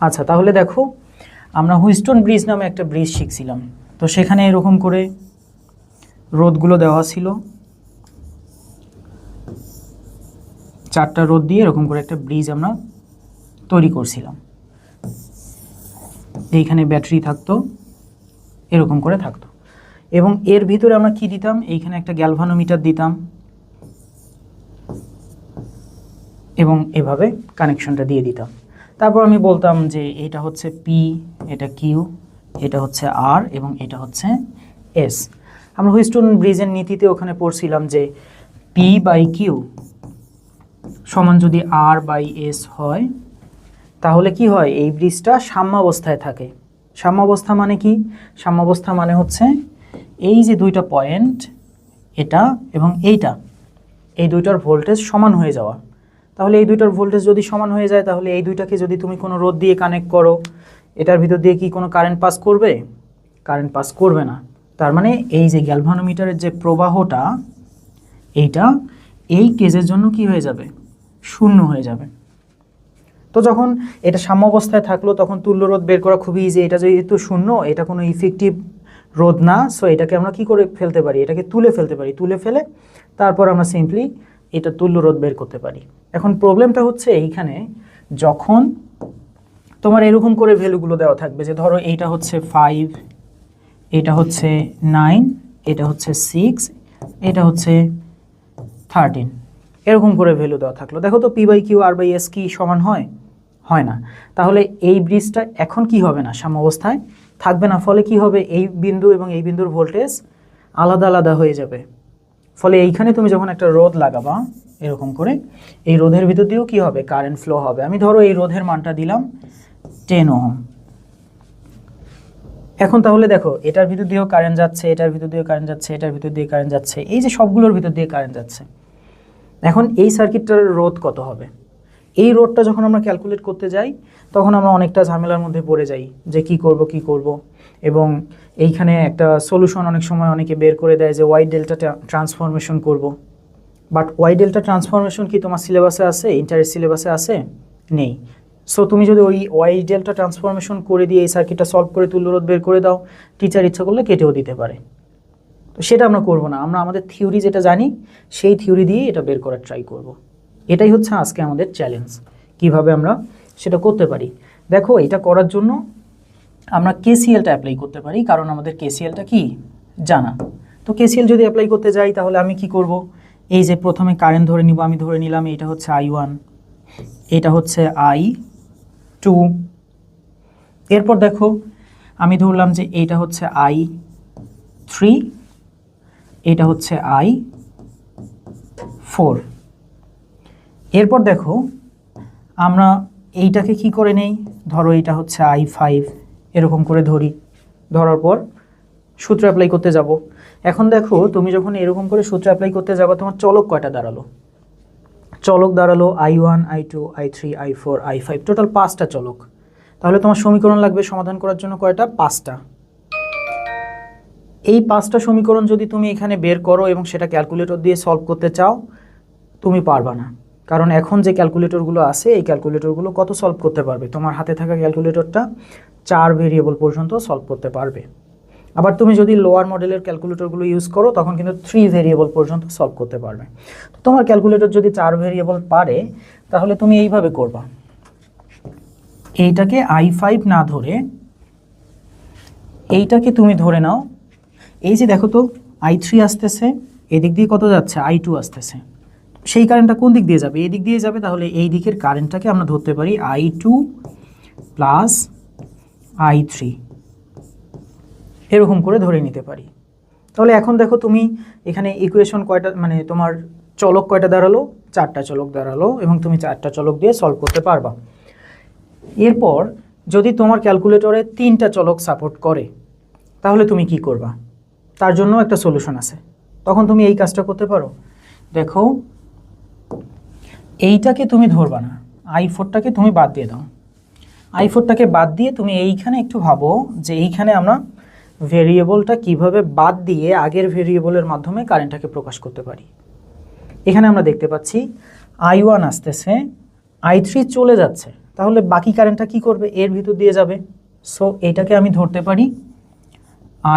আচ্ছা, তাহলে দেখো আমরা হুইস্টন ব্রিজ নামে একটা ব্রিজ শিখছিলাম। তো সেখানে এরকম করে রোদগুলো দেওয়া ছিল, 4টা রোদ দিয়ে এরকম করে একটা ব্রিজ আমরা তৈরি করছিলাম। এইখানে ব্যাটারি থাকতো, এরকম করে থাকতো, এবং এর ভিতরে আমরা কি দিতাম, এইখানে একটা গ্যালভানোমিটার দিতাম এবং এভাবে কানেকশনটা দিয়ে দিতাম। তারপর আমি বলতাম যে এটা হচ্ছে পি, এটা কিউ, এটা হচ্ছে আর এবং এটা হচ্ছে এস। আমরা হুইস্টন ব্রিজের নীতিতে ওখানে পড়ছিলাম যে পি বাই কিউ সমান যদি আর বাই এস হয়, তাহলে কি হয়, এই ব্রিজটা সাম্যাবস্থায় থাকে। সাম্যাবস্থা মানে কি? সাম্যাবস্থা মানে হচ্ছে এই যে দুইটা পয়েন্ট, এটা এবং এইটা, এই দুইটার ভোল্টেজ সমান হয়ে যাওয়া। তাহলে এই দুইটার ভোল্টেজ যদি সমান হয়ে যায়, তাহলে এই দুইটাকে যদি তুমি কোনো রোদ দিয়ে কানেক্ট করো, এটার ভিতর দিয়ে কি কোনো কারেন্ট পাস করবে? কারেন্ট পাস করবে না। তার মানে এই যে গ্যালভানোমিটারের যে প্রবাহটা, এইটা এই কেজের জন্য কি হয়ে যাবে? শূন্য হয়ে যাবে। তো যখন এটা সাম্যাবস্থায় থাকলো, তখন তুল্য রোধ বের করা খুবই ইজি। এটা যেহেতু শূন্য, এটা কোনো ইফেক্টিভ রোধ না, সো এটাকে আমরা কি করে ফেলতে পারি? এটাকে তুলে ফেলতে পারি। তুলে ফেলে তারপর আমরা সিম্পলি এটা তুল্য রোধ বের করতে পারি। এখন প্রবলেমটা হচ্ছে এইখানে, যখন তোমার এরকম করে ভ্যালুগুলো দেওয়া থাকবে যে ধরো এইটা হচ্ছে 5, এটা হচ্ছে 9, এটা হচ্ছে 6, এটা হচ্ছে 13, এরকম করে ভ্যালু দেওয়া থাকলো। দেখো তো পি বাই কিউ আর বাই এস কি সমান হয়? হয় না। তাহলে এই ব্রিজটা এখন কি হবে না? সাম্যাবস্থায় থাকবে না। ফলে কি হবে, এই বিন্দু এবং এই বিন্দুর ভোল্টেজ আলাদা আলাদা হয়ে যাবে। ফলে এইখানে তুমি যখন একটা রোধ লাগাবা এরকম করে, এই রোধের ভিতর দিয়েও কি হবে? কারেন্ট ফ্লো হবে। আমি ধরো এই রোধের মানটা দিলাম 10 ওহম। এখন তাহলে দেখো এটার ভিতর দিয়েও কারেন্ট যাচ্ছে, এটার ভিতর দিয়েও কারেন্ট যাচ্ছে, এটার ভিতর দিয়ে কারেন্ট যাচ্ছে, এই যে সবগুলোর ভিতর দিয়ে কারেন্ট যাচ্ছে। এখন এই সার্কিটটার রোধ কত হবে? এই রোধটা যখন আমরা ক্যালকুলেট করতে যাই, তখন আমরা অনেকটা ঝামেলার মধ্যে পড়ে যাই যে কি করব। এবং এইখানে একটা সলিউশন অনেক সময় অনেকে বের করে দেয় যে ওয়াই ডেল্টা ট্রান্সফরমেশন করব। বাট ওয়াই ডেল্টা ট্রান্সফরমেশন কি তোমার সিলেবাসে আছে? ইন্টারের সিলেবাসে আছে? নেই। সো তুমি যদি ওই ওয়াই ডেল্টা ট্রান্সফরমেশন করে দিয়ে এই সার্কিটটা সলভ করে তুল্যরোধ বের করে দাও, টিচার ইচ্ছা করলে কেটেও দিতে পারে। তো সেটা আমরা করব না। আমরা আমাদের থিওরি যেটা জানি সেই থিওরি দিয়ে এটা বের করার ট্রাই করব। এটাই হচ্ছে আজকে আমাদের চ্যালেঞ্জ, কিভাবে আমরা সেটা করতে পারি। দেখো, এটা করার জন্য আমরা কেসিএলটা অ্যাপ্লাই করতে পারি, কারণ আমাদের কেসিএলটা কি জানা। তো কেসিএল যদি অ্যাপ্লাই করতে যাই, তাহলে আমি কি করব, এই যে প্রথমে কারেন্ট ধরে নিব। আমি ধরে নিলাম এটা হচ্ছে I1, এটা হচ্ছে I2। এরপর দেখো আমি ধরলাম যে এইটা হচ্ছে I3, এটা হচ্ছে I4। এরপর দেখো আমরা এইটাকে কি করে নেই, ধরো এটা হচ্ছে I5, এরকম করে ধরি। ধরার পর সূত্র অ্যাপ্লাই করতে যাব। এখন দেখো তুমি যখন এরকম করে সূত্র অ্যাপ্লাই করতে যাবো, তোমার চলক কয়টা দাঁড়ালো? চলক দাঁড়ালো I1, I2, I3, I4, I5, total 5টা চলক। তাহলে তোমার সমীকরণ লাগবে সমাধান করার জন্য কয়টা? 5টা। এই 5টা সমীকরণ যদি তুমি এখানে বের করো এবং সেটা ক্যালকুলেটর দিয়ে সলভ করতে চাও, তুমি পারবা না। কারণ এখন যে ক্যালকুলেটরগুলো আছে, এই ক্যালকুলেটরগুলো কত সলভ করতে পারবে? তোমার হাতে থাকা ক্যালকুলেটরটা 4 ভেরিয়েবল পর্যন্ত সলভ করতে পারবে। আবার তুমি যদি লোয়ার মডেলের ক্যালকুলেটরগুলো ইউজ করো, তখন কিন্তু 3 ভেরিয়েবল পর্যন্ত সলভ করতে পারবে। তো তোমার ক্যালকুলেটর যদি 4 ভেরিয়েবল পারে, তাহলে তুমি এইভাবে করবা। এইটাকে I5 না ধরে এইটাকে তুমি ধরে নাও। এই যে দেখো তো I3 আসতেছে, এদিক দিয়ে কত যাচ্ছে? I2 আসতেছে। সেই কারেন্টটা কোন দিক দিয়ে যাবে? এই দিক দিয়ে যাবে। তাহলে এই দিকের কারেন্টটাকে আমরা ধরতে পারি I2 প্লাস I3, এরকম করে ধরে নিতে পারি। তাহলে এখন দেখো তুমি এখানে ইকুয়েশন কয়টা, মানে তোমার চলক কয়টা দাঁড়ালো? 4টা চলক দাঁড়ালো, এবং তুমি 4টা চলক দিয়ে সলভ করতে পারবা। এরপর যদি তোমার ক্যালকুলেটরে 3টা চলক সাপোর্ট করে, তাহলে তুমি কি করবা? তার জন্য একটা সলিউশন আছে। তখন তুমি এই কাজটা করতে পারো। দেখো, এইটাকে তুমি ধরবা না, I4টাকে তুমি বাদ দিয়ে দাও। I4টাকে বাদ দিয়ে তুমি এইখানে একটু ভাবো যে এইখানে আমরা ভেরিয়েবলটা কিভাবে বাদ দিয়ে আগের ভেরিয়েবলের মাধ্যমে কারেন্টটাকে প্রকাশ করতে পারি। এখানে আমরা দেখতে পাচ্ছি I1 আসতেছে, I3 চলে যাচ্ছে। তাহলে বাকি কারেন্টটা কি করবে, এর ভিতর দিয়ে যাবে। সো এটাকে আমি ধরতে পারি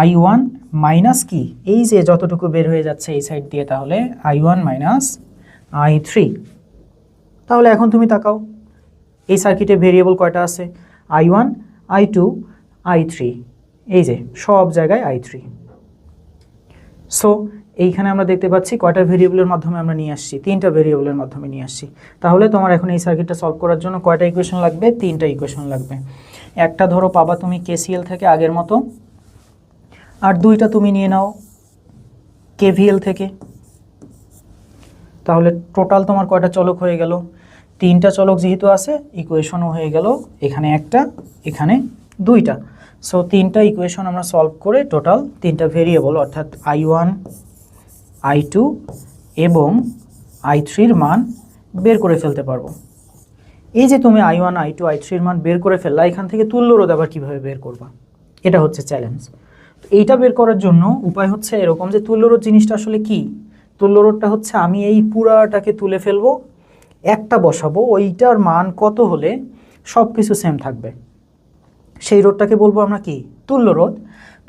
I1 মাইনাস কি, এই যে যতটুকু বের হয়ে যাচ্ছে এই সাইড দিয়ে, তাহলে I1 মাইনাস I3। তাহলে এখন তুমি তাকাও এই সার্কিটে ভেরিয়েবল কয়টা আছে, I1, I2, I3, এই যে সব জায়গায় I3। সো এইখানে আমরা দেখতে পাচ্ছি কয়টা ভেরিয়েবলের মাধ্যমে আমরা নিয়ে আসছি, 3টা ভেরিয়েবলের মাধ্যমে নিয়ে আসছি। তাহলে তোমার এখন এই সার্কিটটা সলভ করার জন্য কয়টা ইকুয়েশন লাগবে, 3টা ইকুয়েশন লাগবে। একটা ধরো পাবা তুমি KCL থেকে আগের মতো, আর 2টা তুমি নিয়ে নাও KVL থেকে। তাহলে টোটাল তোমার কয়টা চলক হয়ে গেল, 3টা চলক যেহেতু আছে ইকুয়েশনও হয়ে গেল, এখানে একটা এখানে 2টা। সো 3টা ইকুয়েশন আমরা সলভ করে টোটাল 3টা ভেরিয়েবল অর্থাৎ I1, I2 এবং I3-র মান বের করে ফেলতে পারবো। এই যে তুমি I1, I2, I3-র মান বের করে ফেললা, এখান থেকে তুল্য রোধ আবার কীভাবে বের করবা, এটা হচ্ছে চ্যালেঞ্জ। এইটা বের করার জন্য উপায় হচ্ছে এরকম যে তুল্য রোধ জিনিসটা আসলে কি, তুল্য রোধটা হচ্ছে আমি এই পুরাটাকে তুলে ফেলবো, একটা বসাবো, ওইটার মান কত হলে সব কিছু সেম থাকবে, সেই রোধটাকে বলবো আমরা কি, তুল্য রোধ।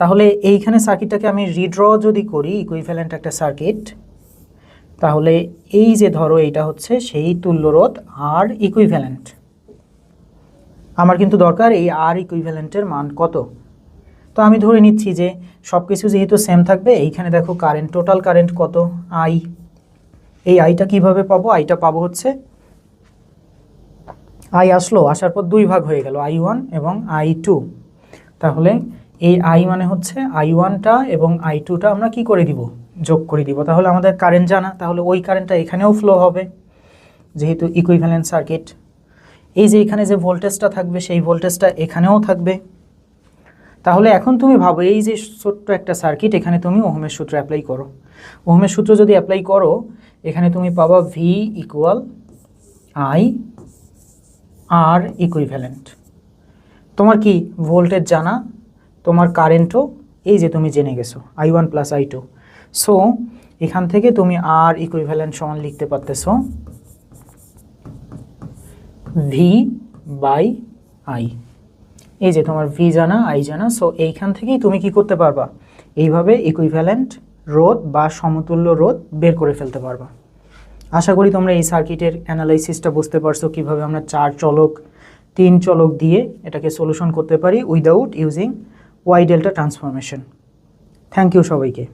তাহলে এইখানে সার্কিটটাকে আমি রিড্র যদি করি ইকুইভ্যালেন্ট একটা সার্কিট, তাহলে এই যে ধরো এইটা হচ্ছে সেই তুল্য রোধ আর ইকুইভ্যালেন্ট। আমার কিন্তু দরকার এই আর ইকুইভ্যালেন্টের মান কত। তো আমি ধরে নিচ্ছি যে সব কিছু যেহেতু সেম থাকবে, এইখানে দেখো কারেন্ট, টোটাল কারেন্ট কত, I। এই আইটা কিভাবে পাবো, আইটা পাবো হচ্ছে I আসলো, আসার পর 2 ভাগ হয়ে গেল, I1 এবং I2। তাহলে এই I মানে হচ্ছে I1টা এবং I2টা আমরা কি করে দিব, যোগ করে দিব। তাহলে আমাদের কারেন্ট জানা, তাহলে ওই কারেন্টটা এখানেও ফ্লো হবে যেহেতু ইকুইভ্যালেন্ট সার্কিট। এই যে এখানে যে ভোল্টেজটা থাকবে সেই ভোল্টেজটা এখানেও থাকবে। তাহলে এখন তুমি ভাবো এই যে ছোট্ট একটা সার্কিট, এখানে তুমি ওহমের সূত্র অ্যাপ্লাই করো। ওহমের সূত্র যদি অ্যাপ্লাই করো, এখানে তুমি পাবা V ইকুয়াল I আর ইকুইভ্যালেন্ট। তোমার কি ভোল্টেজ জানা, তোমার কারেন্টও এই যে তুমি জেনে গেছো I1 প্লাস I2। সো এখান থেকে তুমি আর ইকুইভ্যালেন্ট সমান লিখতে পারতেছো V বাই I। এই যে তোমার V জানা, I জানা, সো এইখান থেকেই তুমি কি করতে পারবা, এইভাবে ইকুইভ্যালেন্ট রোধ বা সমতুল্য রোধ বের করে ফেলতে পারবা। আশা করি তোমরা এই সার্কিটের অ্যানালাইসিসটা বুঝতে পারছো, কিভাবে আমরা 4 চলক 3 চলক দিয়ে এটাকে সলিউশন করতে পারি without using Y delta transformation. Thank you সবাইকে।